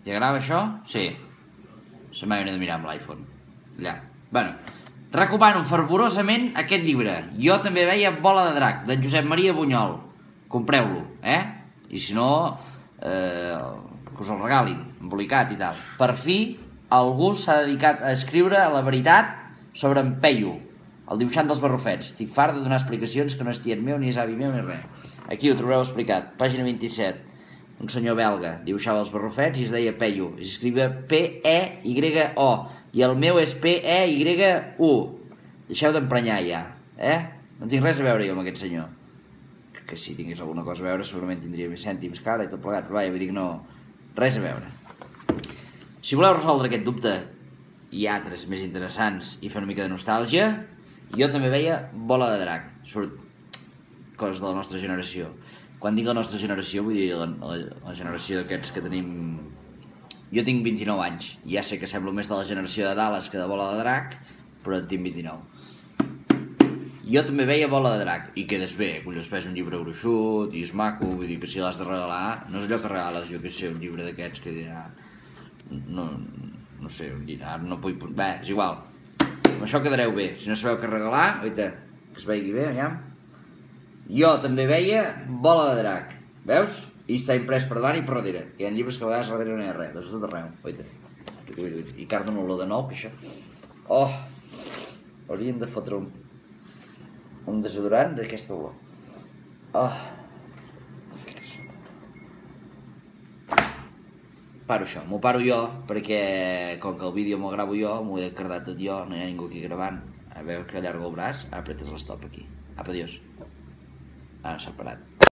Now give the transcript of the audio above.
T'hi agrada això? Sí. Se m'ha de mirar amb l'iPhone. Allà. Bueno, recomano fervorosament aquest llibre. Jo també veia Bola de Drac, d'en Josep Maria Bunyol. Compreu-lo, I si no, que us el regalin, embolicat i tal. Per fi, algú s'ha dedicat a escriure la veritat sobre en Peyu, el dibuixant dels Barrufets. Estic fart de donar explicacions que no és tiet meu, ni és avi meu, ni res. Aquí ho trobareu explicat, pàgina 27. Un senyor belga dibuixava els Barrufets i es deia Peyu. I s'escrivia P-E-Y-O. I el meu és P-E-Y-U. Deixeu d'emprenyar ja, No tinc res a veure jo amb aquest senyor. Que si tingués alguna cosa a veure segurament tindria més cèntims cara i tot plegat, però vaja, vull dir que no... Res a veure. Si voleu resoldre aquest dubte i altres més interessants i fer una mica de nostàlgia, jo també veia Bola de Drac. Surt coses de la nostra generació. Quan dic la nostra generació vull dir la generació d'aquests que tenim... Jo tinc 29 anys. Ja sé que semblo més de la generació de Dallas que de Bola de Drac, però en tinc 29. Jo també veia Bola de Drac i quedes bé, collons, és un llibre gruixut i és maco, vull dir que si l'has de regalar no és allò que regales, jo que sé, un llibre d'aquests que dirà... No sé, dirà, no vull... Bé, és igual. Amb això quedareu bé. Si no sabeu què regalar, oita, que es vegi bé, aviam. Jo també veia Bola de Drac, veus? I està imprès per davant i per darrere, que hi ha llibres que a vegades darrere no hi ha res, doncs tot arreu, oita. I cardo una olor de nou, que això... Oh! Hauríem de fotre un desodorant d'aquesta olor. Oh! Paro això, m'ho paro jo, perquè com que el vídeo m'ho gravo jo, m'ho he de cardar tot jo, no hi ha ningú aquí gravant. A veure que allargo el braç, apretes l'estop aquí. Apa, adiós. Ara s'ha parat.